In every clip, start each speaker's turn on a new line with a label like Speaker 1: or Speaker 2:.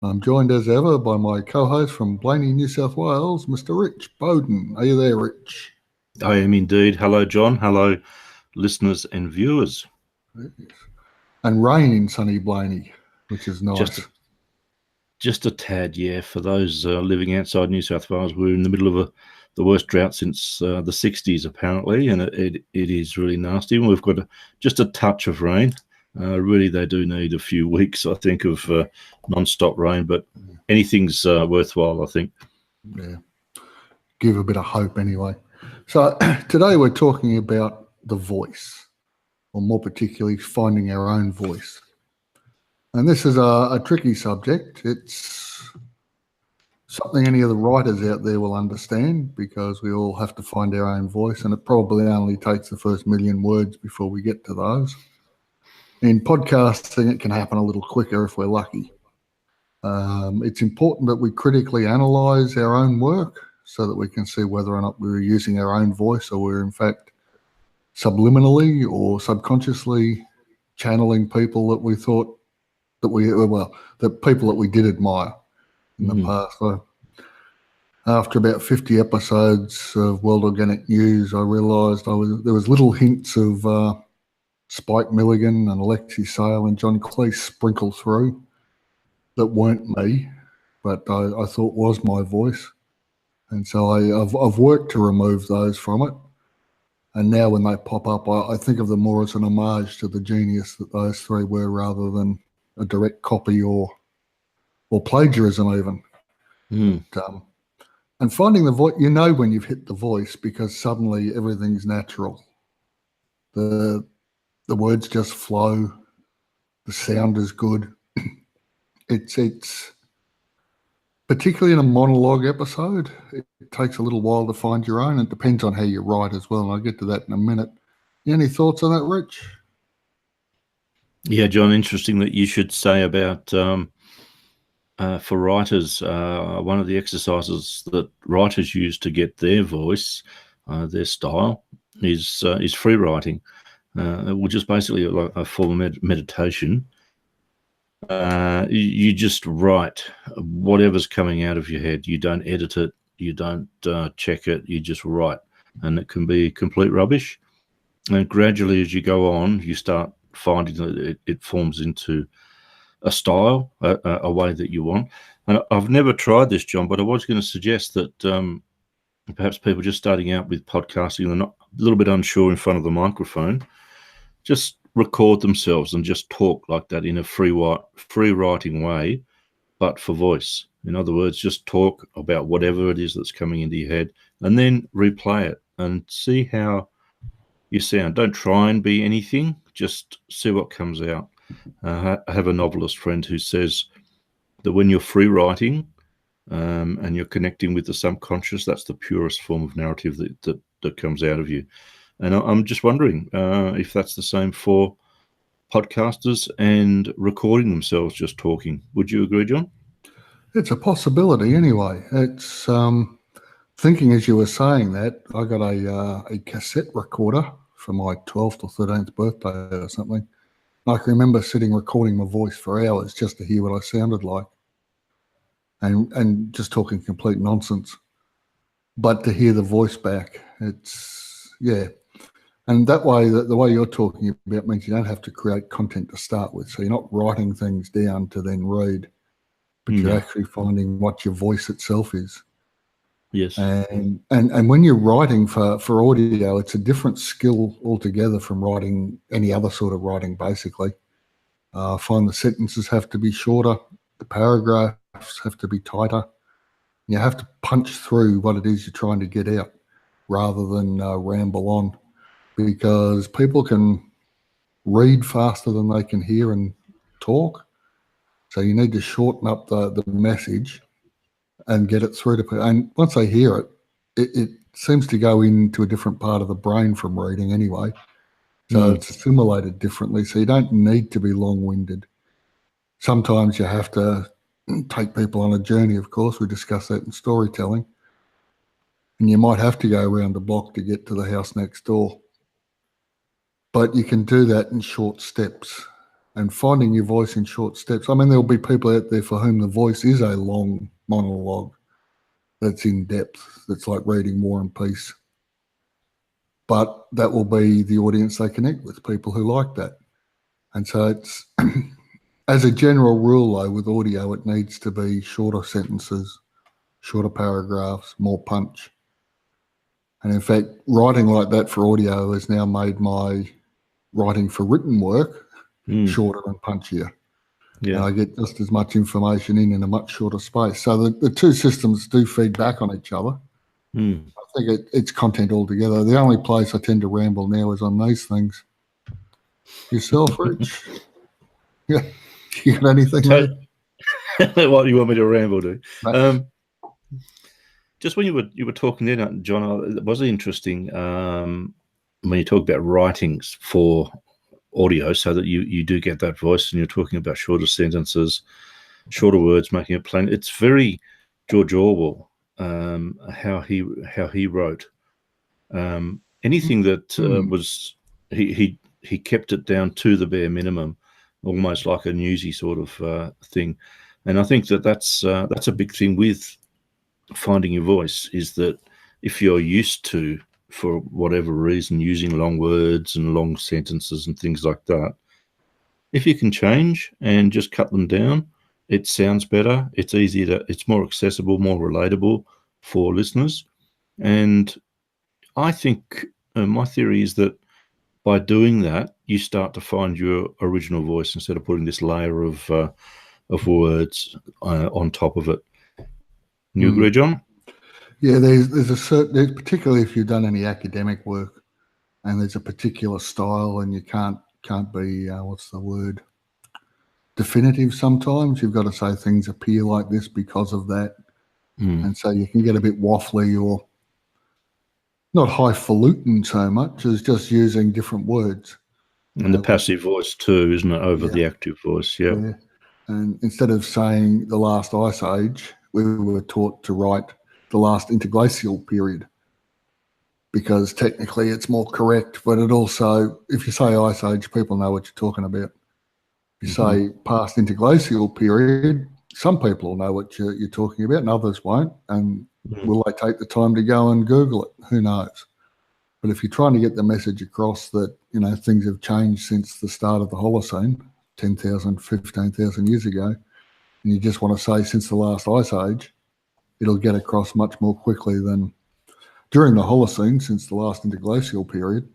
Speaker 1: I'm joined as ever by my co-host from Blaney, New South Wales, Mr. Rich Bowden. Are you there, Rich?
Speaker 2: I am indeed. Hello, John. Hello, listeners and viewers.
Speaker 1: And rain in sunny Blaney, which is nice.
Speaker 2: Just a tad, yeah. For those living outside New South Wales, we're in the middle of the worst drought since the 60s, apparently, and it is really nasty. And we've got just a touch of rain. Really, they do need a few weeks, I think, of non-stop rain, but anything's worthwhile, I think.
Speaker 1: Yeah, give a bit of hope anyway. So today we're talking about the voice, or more particularly finding our own voice. And this is a tricky subject. It's something any of the writers out there will understand because we all have to find our own voice, and it probably only takes the first million words before we get to those. In podcasting, it can happen a little quicker if we're lucky. It's important that we critically analyse our own work so that we can see whether or not we're using our own voice or we're in fact subliminally or subconsciously channeling people that we thought that people that we did admire in the past. So after about 50 episodes of World Organic News, I realised there was little hints of Spike Milligan and Alexi Sale and John Cleese sprinkled through that weren't me, but I thought was my voice. And so I've worked to remove those from it. And now when they pop up, I think of them more as an homage to the genius that those three were rather than a direct copy or plagiarism even. And finding the voice, you know when you've hit the voice because suddenly everything's natural. The words just flow. The sound is good. It's particularly in a monologue episode, it takes a little while to find your own. It depends on how you write as well, and I'll get to that in a minute. Any thoughts on that, Rich?
Speaker 2: Yeah, John, interesting that you should say about for writers, one of the exercises that writers use to get their voice, their style, is free writing, which is basically a form of meditation. You just write whatever's coming out of your head. You don't edit it. You don't check it. You just write, and it can be complete rubbish. And gradually, as you go on, you start finding that it forms into a style, a way that you want. And I've never tried this, John, but I was going to suggest that perhaps people just starting out with podcasting, they're not a little bit unsure in front of the microphone, just record themselves and just talk like that in a free writing way, but for voice. In other words, just talk about whatever it is that's coming into your head and then replay it and see how you sound. Don't try and be anything, just see what comes out. I have a novelist friend who says that when you're free writing and you're connecting with the subconscious, that's the purest form of narrative that comes out of you. And I'm just wondering if that's the same for podcasters and recording themselves just talking. Would you agree, John?
Speaker 1: It's a possibility anyway. It's thinking as you were saying that, I got a cassette recorder for my 12th or 13th birthday or something. I can remember sitting recording my voice for hours just to hear what I sounded like and just talking complete nonsense. But to hear the voice back, it's, yeah. And that way, the way you're talking about means you don't have to create content to start with. So you're not writing things down to then read, but you're actually finding what your voice itself is.
Speaker 2: Yes.
Speaker 1: And when you're writing for audio, it's a different skill altogether from writing any other sort of writing, basically. I find the sentences have to be shorter, the paragraphs have to be tighter. You have to punch through what it is you're trying to get out rather than ramble on, because people can read faster than they can hear and talk. So you need to shorten up the message and get it through to people. And once they hear it, it seems to go into a different part of the brain from reading anyway. So it's assimilated differently. So you don't need to be long-winded. Sometimes you have to take people on a journey, of course. We discuss that in storytelling. And you might have to go around the block to get to the house next door. But you can do that in short steps. and finding your voice in short steps. I mean, there'll be people out there for whom the voice is a long monologue that's in depth, that's like reading War and Peace. But that will be the audience they connect with, people who like that. And so it's, as a general rule, though, with audio, it needs to be shorter sentences, shorter paragraphs, more punch. And in fact, writing like that for audio has now made my writing for written work shorter and punchier.
Speaker 2: Yeah.
Speaker 1: And I get just as much information in a much shorter space. So the two systems do feed back on each other. I think it's content altogether. The only place I tend to ramble now is on these things. Yourself, Rich? Yeah. You got anything?
Speaker 2: What you want me to ramble to? Just when you were talking there, John, it was interesting when you talk about writings for audio, so that you do get that voice, and you're talking about shorter sentences, shorter words, making it plain. It's very George Orwell, how he wrote. Anything that was he kept it down to the bare minimum, almost like a newsy sort of thing. And I think that's a big thing with finding your voice, is that if you're used to, for whatever reason, using long words and long sentences and things like that, if you can change and just cut them down, it sounds better. It's easier it's more accessible, more relatable for listeners. And I think my theory is that by doing that, you start to find your original voice instead of putting this layer of words on top of it. You agree, John?
Speaker 1: Yeah, there's a certain, particularly if you've done any academic work, and there's a particular style, and you can't be what's the word? Definitive. Sometimes you've got to say things appear like this because of that, and so you can get a bit waffly or not highfalutin so much as just using different words.
Speaker 2: And the passive voice too, isn't it, over the active voice? Yeah.
Speaker 1: And instead of saying the last ice age, we were taught to write the last interglacial period, because technically it's more correct, but it also, if you say ice age, people know what you're talking about. If you say past interglacial period, some people will know what you're talking about and others won't. And will they take the time to go and Google it? Who knows? But if you're trying to get the message across that, things have changed since the start of the Holocene, 10,000, 15,000 years ago, and you just want to say since the last ice age, it'll get across much more quickly than during the Holocene, since the last interglacial period.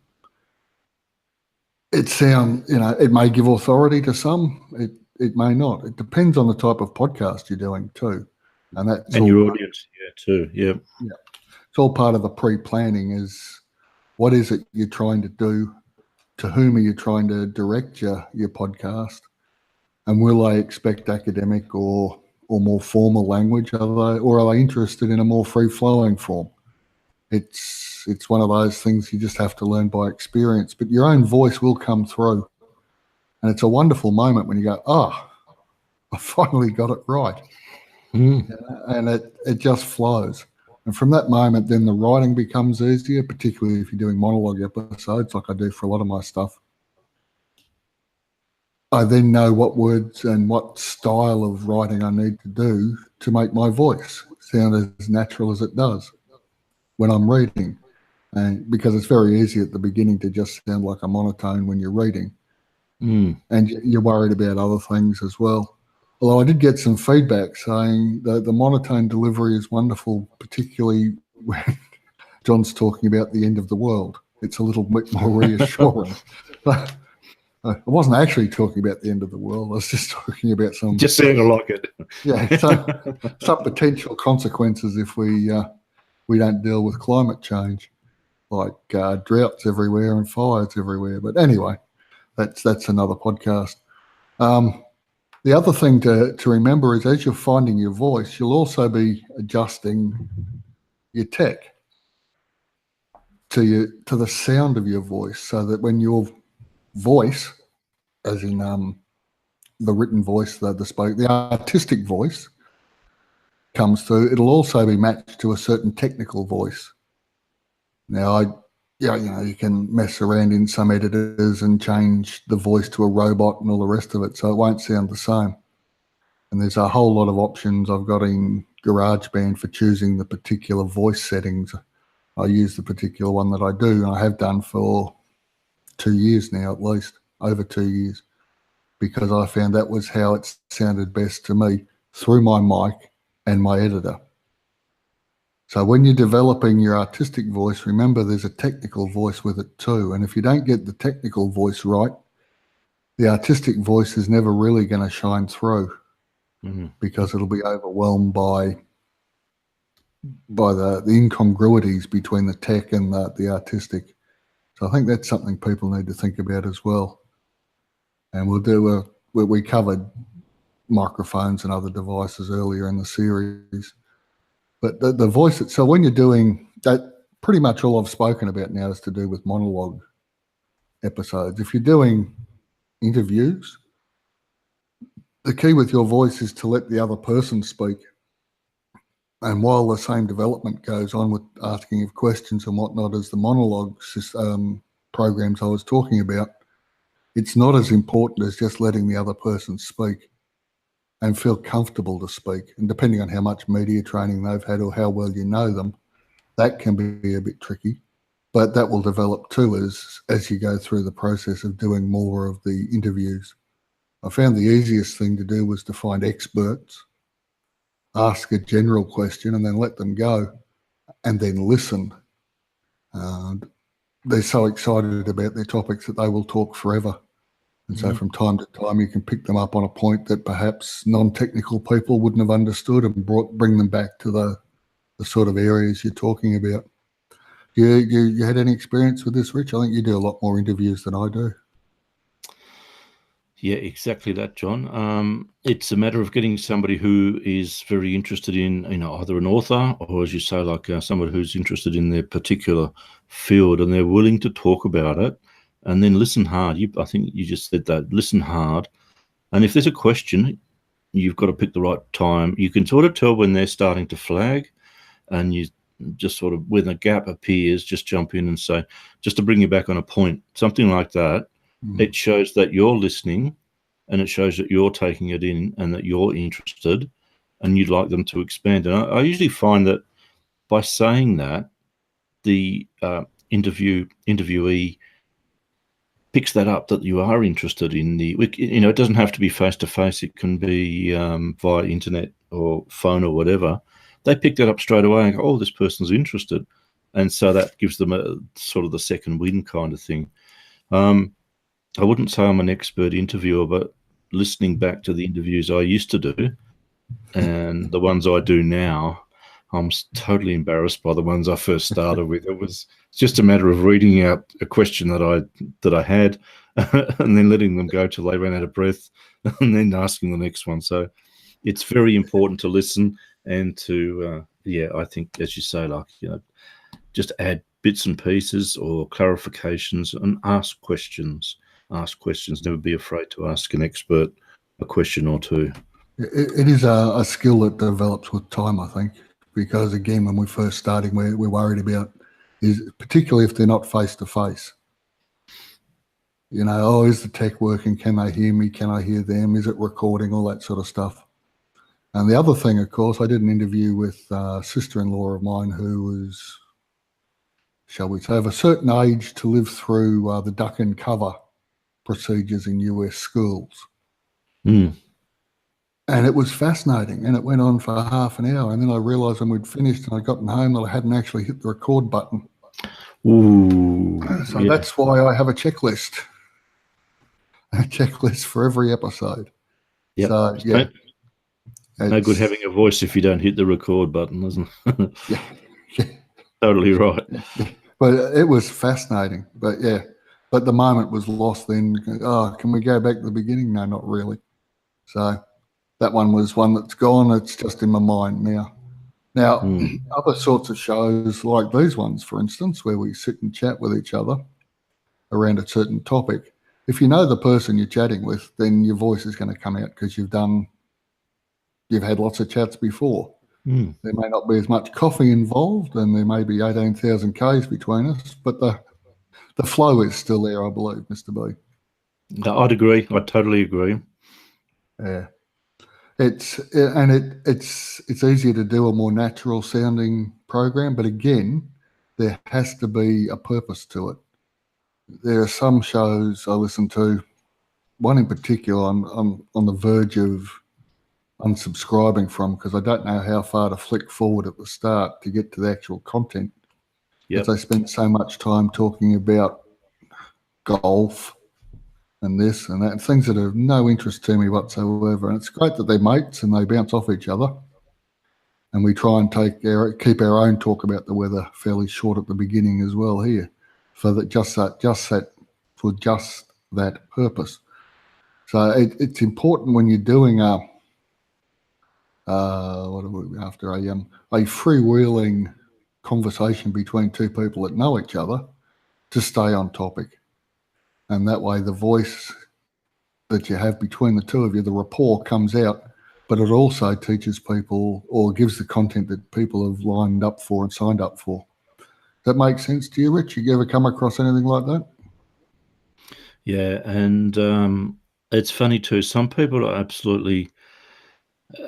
Speaker 1: It may give authority to some, it may not. It depends on the type of podcast you're doing too. And
Speaker 2: your audience, too. Yeah.
Speaker 1: It's all part of the pre-planning, is what is it you're trying to do? To whom are you trying to direct your podcast? And will they expect academic or more formal language? Or are they interested in a more free-flowing form? It's one of those things you just have to learn by experience, but your own voice will come through. And it's a wonderful moment when you go, I finally got it right. And it just flows. And from that moment, then the writing becomes easier, particularly if you're doing monologue episodes like I do for a lot of my stuff. I then know what words and what style of writing I need to do to make my voice sound as natural as it does when I'm reading. And because it's very easy at the beginning to just sound like a monotone when you're reading. And you're worried about other things as well. Although I did get some feedback saying that the monotone delivery is wonderful, particularly when John's talking about the end of the world. It's a little bit more reassuring. But I wasn't actually talking about the end of the world. I was just talking about some...
Speaker 2: Just sounded like it.
Speaker 1: Yeah, some potential consequences if we don't deal with climate change, like droughts everywhere and fires everywhere. But anyway, that's another podcast. The other thing to remember is, as you're finding your voice, you'll also be adjusting your tech to the sound of your voice, so that when your voice, as in the written voice, the artistic voice comes through, it'll also be matched to a certain technical voice. Now, yeah, you can mess around in some editors and change the voice to a robot and all the rest of it, so it won't sound the same. And there's a whole lot of options I've got in GarageBand for choosing the particular voice settings. I use the particular one that I do, and I have done for 2 years now, at least, over 2 years, because I found that was how it sounded best to me through my mic and my editor. So when you're developing your artistic voice, remember there's a technical voice with it too. And if you don't get the technical voice right, the artistic voice is never really going to shine through because it'll be overwhelmed by the incongruities between the tech and the artistic. So I think that's something people need to think about as well. And we'll do we covered microphones and other devices earlier in the series. But the voice, so when you're doing that, pretty much all I've spoken about now is to do with monologue episodes. If you're doing interviews, the key with your voice is to let the other person speak. And while the same development goes on with asking of questions and whatnot as the monologue programs I was talking about, it's not as important as just letting the other person speak and feel comfortable to speak. And depending on how much media training they've had or how well you know them, that can be a bit tricky. But that will develop too as you go through the process of doing more of the interviews. I found the easiest thing to do was to find experts, ask a general question, and then let them go, and then listen. They're so excited about their topics that they will talk forever. And so from time to time, you can pick them up on a point that perhaps non-technical people wouldn't have understood and bring them back to the sort of areas you're talking about. You had any experience with this, Rich? I think you do a lot more interviews than I do.
Speaker 2: Yeah, exactly that, John. It's a matter of getting somebody who is very interested in, either an author or, as you say, like somebody who's interested in their particular field, and they're willing to talk about it, and then listen hard. I think you just said that. Listen hard, and if there's a question, you've got to pick the right time. You can sort of tell when they're starting to flag, and you just sort of, when a gap appears, just jump in and say, just to bring you back on a point, something like that. It shows that you're listening, and it shows that you're taking it in and that you're interested and you'd like them to expand. And I usually find that by saying that, the interviewee picks that up, that you are interested in it doesn't have to be face-to-face. It can be via internet or phone or whatever. They pick that up straight away and go, oh, this person's interested. And so that gives them a sort of the second win kind of thing. I wouldn't say I'm an expert interviewer, but listening back to the interviews I used to do and the ones I do now, I'm totally embarrassed by the ones I first started with. It's just a matter of reading out a question that I had and then letting them go till they ran out of breath and then asking the next one. So it's very important to listen and to, I think, as you say, just add bits and pieces or clarifications and ask questions. Never be afraid to ask an expert a question or two.
Speaker 1: It is a skill that develops with time, I think, because again, when we're first starting, we're worried about is particularly if they're not face to face. Is the tech working? Can they hear me? Can I hear them? Is it recording? All that sort of stuff. And the other thing, of course, I did an interview with a sister-in-law of mine who was, shall we say, of a certain age to live through the duck and cover procedures in US schools. And it was fascinating, and it went on for half an hour, and then I realised when we'd finished and I'd gotten home that I hadn't actually hit the record button. So that's why I have a checklist for every episode.
Speaker 2: Yep. So no good having a voice if you don't hit the record button, isn't it?
Speaker 1: Yeah.
Speaker 2: Totally right.
Speaker 1: But it was fascinating. But the moment was lost then. Can we go back to the beginning? No, not really. So that one was one that's gone. It's just in my mind now. Now, other sorts of shows like these ones, for instance, where we sit and chat with each other around a certain topic, if you know the person you're chatting with, then your voice is going to come out because you've had lots of chats before. There may not be as much coffee involved, and there may be 18,000 Ks between us, but the The flow is still there, I believe, Mr. B.
Speaker 2: I'd agree. I totally agree.
Speaker 1: Yeah. It's easier to do a more natural sounding program, but again, there has to be a purpose to it. There are some shows I listen to, one in particular I'm on the verge of unsubscribing from because I don't know how far to flick forward at the start to get to the actual content.
Speaker 2: Yep.
Speaker 1: Because they spend so much time talking about golf and this and that, and things that are of no interest to me whatsoever. And it's great that they're mates and they bounce off each other. And we try and keep our own talk about the weather fairly short at the beginning as well here, for that for just that purpose. So it's important when you're doing what are we after a freewheeling conversation between two people that know each other to stay on topic, and that way the voice that you have between the two of you, the rapport comes out, but it also teaches people or gives the content that people have lined up for and signed up for. That makes sense to you, Rich? You ever come across anything like that?
Speaker 2: Yeah, and it's funny too. Some people are absolutely.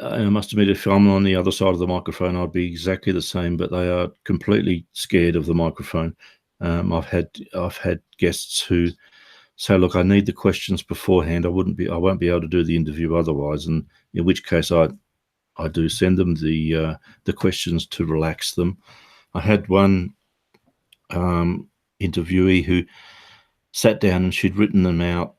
Speaker 2: I must admit, if I'm on the other side of the microphone, I'd be exactly the same. But they are completely scared of the microphone. I've had guests who say, "Look, I need the questions beforehand. I won't be able to do the interview otherwise." And in which case, I do send them the questions to relax them. I had one interviewee who sat down and she'd written them out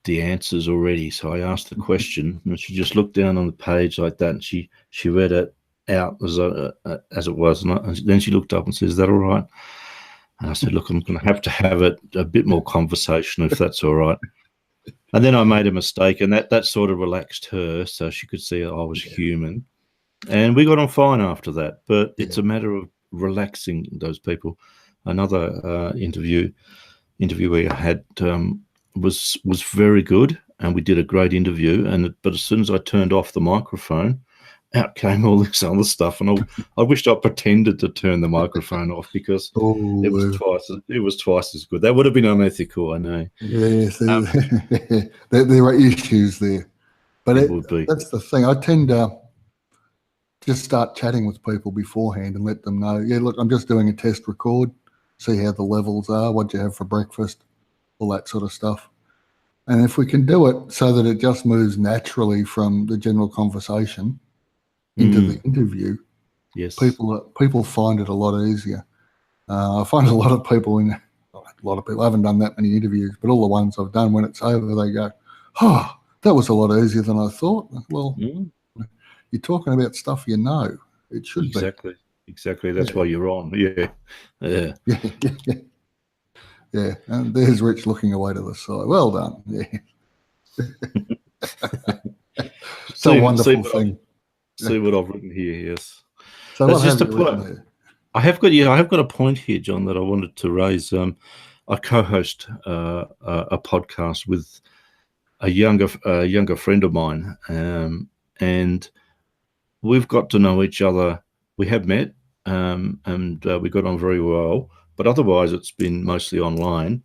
Speaker 2: the answers already. So I asked the question and she just looked down on the page like that and she read it out as it was. And then she looked up and said, "Is that all right?" And I said, "Look, I'm going to have it a bit more conversation if that's all right." And then I made a mistake and that sort of relaxed her so she could see I was human. And we got on fine after that. But it's a matter of relaxing those people. Another interviewee I had was very good, and we did a great interview. But as soon as I turned off the microphone, out came all this other stuff, and I wished I pretended to turn the microphone off because it was twice as good. That would have been unethical, I know.
Speaker 1: Yes, there are issues there, but that's the thing. I tend to just start chatting with people beforehand and let them know, look, I'm just doing a test record. See how the levels are, what you have for breakfast, all that sort of stuff. And if we can do it so that it just moves naturally from the general conversation into the interview,
Speaker 2: yes,
Speaker 1: people find it a lot easier. I find a lot of people I haven't done that many interviews, but all the ones I've done, when it's over, they go, "Oh, that was a lot easier than I thought." Well, you're talking about stuff you know. It should be.
Speaker 2: Exactly. That's why you're on. Yeah.
Speaker 1: Yeah. And there's Rich looking away to the side. Well done. Yeah. It's a wonderful thing.
Speaker 2: See what I've written here. Yes.
Speaker 1: So that's just a point.
Speaker 2: I have got a point here, John, that I wanted to raise. I co-host a podcast with a younger friend of mine, and we've got to know each other. We have met, and we got on very well. But otherwise, it's been mostly online.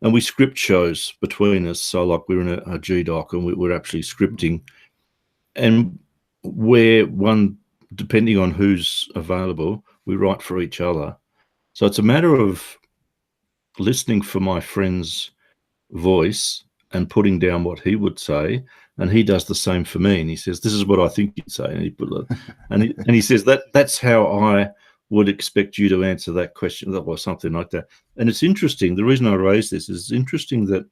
Speaker 2: And we script shows between us. So, like, we're in a GDoc, and we're actually scripting. And depending on who's available, we write for each other. So it's a matter of listening for my friend's voice and putting down what he would say, and he does the same for me. And he says, "This is what I think you'd say," and he says that's how I would expect you to answer that question, or something like that. And it's interesting. The reason I raise this is it's interesting that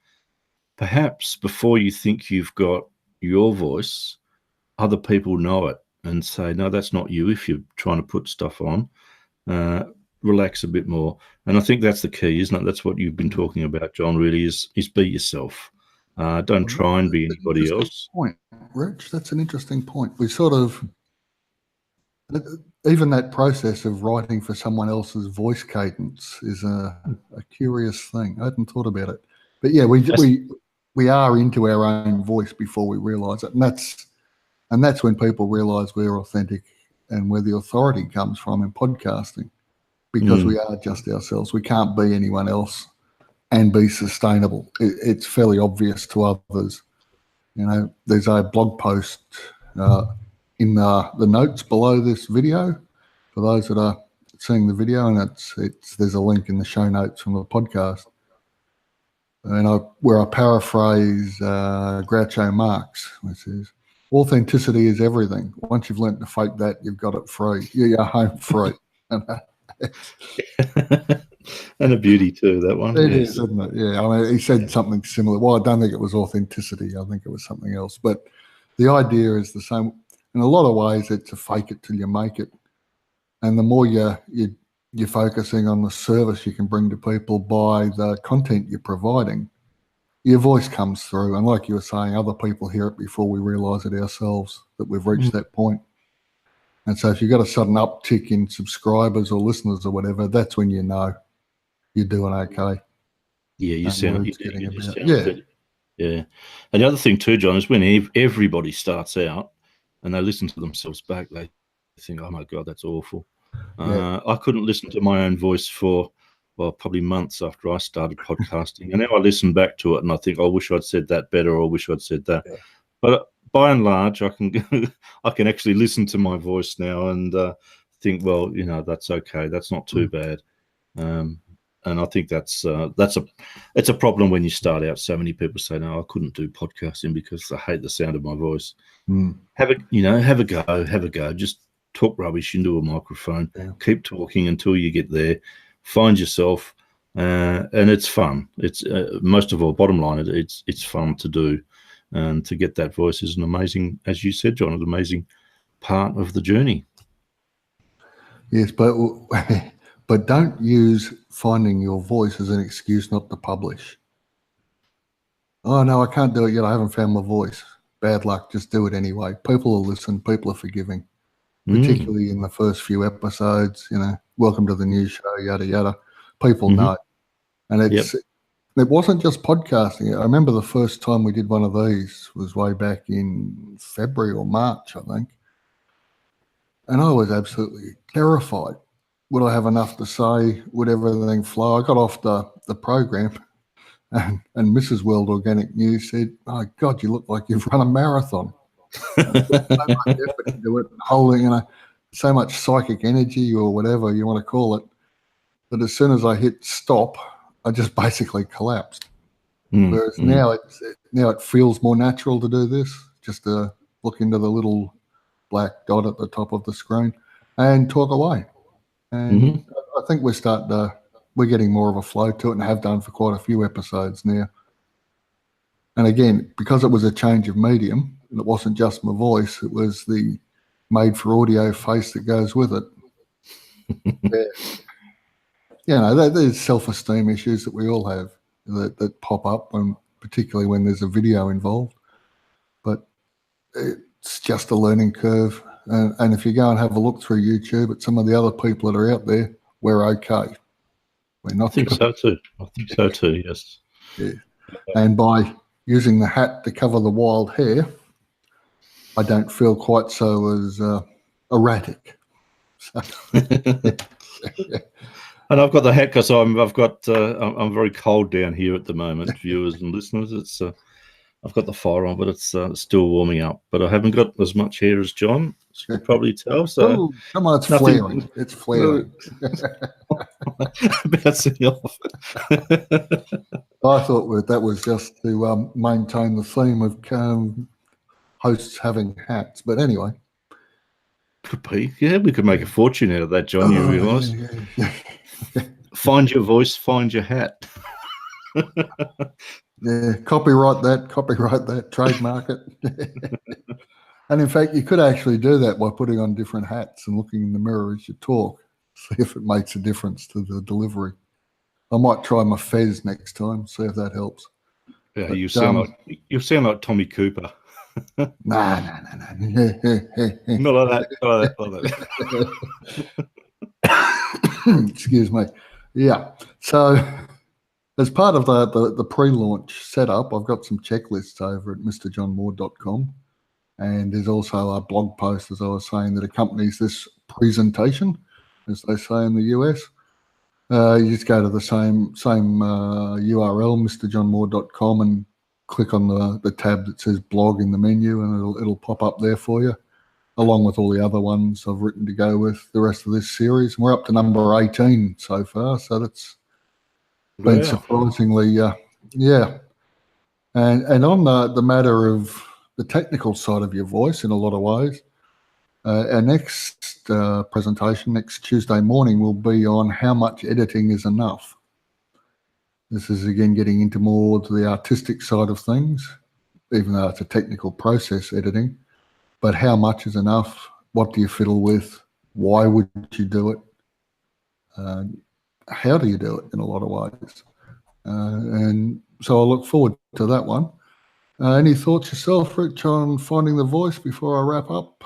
Speaker 2: perhaps before you think you've got your voice, other people know it and say, "No, that's not you." If you're trying to put stuff on, relax a bit more. And I think that's the key, isn't it? That's what you've been talking about, John, really, is be yourself. Don't try and be anybody else.
Speaker 1: Point, Rich. That's an interesting point. We sort of, even that process of writing for someone else's voice cadence is a curious thing. I hadn't thought about it. But yeah, we are into our own voice before we realise it. And that's when people realise we're authentic and where the authority comes from in podcasting. because we are just ourselves. We can't be anyone else and be sustainable. It's fairly obvious to others. You know, there's a blog post in the notes below this video for those that are seeing the video, and there's a link in the show notes from the podcast. And where I paraphrase Groucho Marx, which is, authenticity is everything. Once you've learnt to fake that, you've got it free. You're home free.
Speaker 2: And a beauty too, that one.
Speaker 1: It is, isn't it? Yeah. I mean, he said something similar. Well, I don't think it was authenticity. I think it was something else. But the idea is the same. In a lot of ways, it's a fake it till you make it. And the more you're focusing on the service you can bring to people by the content you're providing, your voice comes through. And like you were saying, other people hear it before we realise it ourselves, that we've reached that point. And so if you've got a sudden uptick in subscribers or listeners or whatever, that's when you know you're doing okay.
Speaker 2: Yeah, you sound good. Yeah. And the other thing too, John, is when everybody starts out and they listen to themselves back, they think, oh my God, that's awful. I couldn't listen to my own voice for, well, probably months after I started podcasting. And now I listen back to it and I think, I wish I'd said that better, or I wish I'd said that. Yeah. But by and large, I can actually listen to my voice now and think, well, you know, that's okay. That's not too bad. And I think it's a problem when you start out. So many people say, no, I couldn't do podcasting because I hate the sound of my voice. Have a go. Just talk rubbish into a microphone. Yeah. Keep talking until you get there. Find yourself, and it's fun. It's most of all, bottom line, it's fun to do, and to get that voice is an amazing, as you said, John, an amazing part of the journey.
Speaker 1: Yes, but don't use finding your voice as an excuse not to publish. Oh no, I can't do it yet. I haven't found my voice. Bad luck. Just do it anyway. People will listen. People are forgiving. Particularly in the first few episodes, you know, welcome to the news show, yada, yada. People know. And it wasn't just podcasting. I remember the first time we did one of these was way back in February or March, I think. And I was absolutely terrified. Would I have enough to say? Would everything flow? I got off the program and Mrs. World Organic News said, oh, God, you look like you've run a marathon. So much effort into it, holding, you know, so much psychic energy or whatever you want to call it, that as soon as I hit stop, I just basically collapsed. Whereas now it feels more natural to do this, just to look into the little black dot at the top of the screen and talk away. And I think we're getting more of a flow to it, and have done for quite a few episodes now. And again, because it was a change of medium, and it wasn't just my voice, it was the made-for-audio face that goes with it. You know, there's self-esteem issues that we all have that pop up, and particularly when there's a video involved. But it's just a learning curve. And if you go and have a look through YouTube at some of the other people that are out there, we're okay. We're not.
Speaker 2: I think so too. Yes.
Speaker 1: Yeah. And by using the hat to cover the wild hair, I don't feel quite so as erratic. So,
Speaker 2: And I've got the hat because I'm very cold down here at the moment, viewers and listeners. It's I've got the fire on, but it's still warming up. But I haven't got as much hair as John, as you can probably tell. So
Speaker 1: ooh, come on, it's flaring. It's flaring.
Speaker 2: Bouncing off.
Speaker 1: I thought that was just to maintain the theme of hosts having hats. But anyway.
Speaker 2: Could be. Yeah, we could make a fortune out of that, John, you realise.
Speaker 1: Yeah.
Speaker 2: Find your voice, find your hat.
Speaker 1: Yeah, copyright that, trademark it. And in fact, you could actually do that by putting on different hats and looking in the mirror as you talk, see if it makes a difference to the delivery. I might try my fez next time, see if that helps.
Speaker 2: Yeah, but, you sound like Tommy Cooper.
Speaker 1: No.
Speaker 2: Not like
Speaker 1: that. Excuse me. Yeah. So as part of the pre-launch setup, I've got some checklists over at mrjohnmoore.com. And there's also a blog post, as I was saying, that accompanies this presentation, as they say in the US. You just go to the same URL, mrjohnmoore.com, and click on the tab that says blog in the menu, and it'll pop up there for you, along with all the other ones I've written to go with the rest of this series. And we're up to number 18 so far, so that's been surprisingly, yeah. And on the matter of the technical side of your voice, in a lot of ways, our next presentation next Tuesday morning will be on how much editing is enough. This is again getting into more to the artistic side of things, even though it's a technical process, editing. But how much is enough? What do you fiddle with? Why would you do it? How do you do it in a lot of ways? And so I look forward to that one. Any thoughts yourself, Rich, on finding the voice before I wrap up?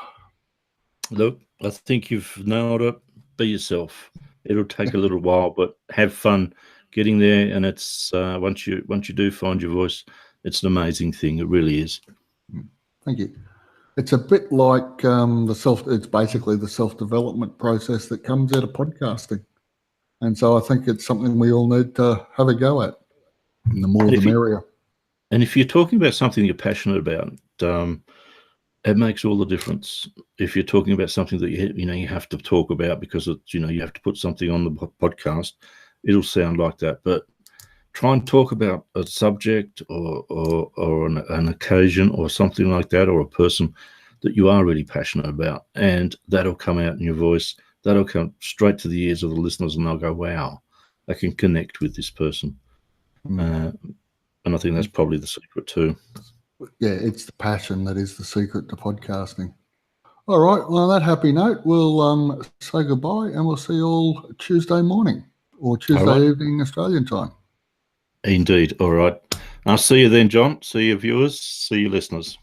Speaker 2: Look, I think you've nailed it. Be yourself. It'll take a little while, but have fun getting there. And it's once you do find your voice, it's an amazing thing. It really is.
Speaker 1: Thank you. It's a bit like it's basically the self-development process that comes out of podcasting. And so I think it's something we all need to have a go at. And the more the merrier.
Speaker 2: And if you're talking about something you're passionate about, it makes all the difference. If you're talking about something that you have to talk about because it's, you have to put something on the podcast, it'll sound like that. But try and talk about a subject or an occasion or something like that, or a person that you are really passionate about, and that'll come out in your voice. That'll come straight to the ears of the listeners, and they'll go, wow, I can connect with this person. And I think that's probably the secret too.
Speaker 1: Yeah, it's the passion that is the secret to podcasting. All right, well, on that happy note, we'll say goodbye, and we'll see you all Tuesday morning or Tuesday evening Australian time.
Speaker 2: Indeed. All right. I'll see you then, John. See you viewers. See you listeners.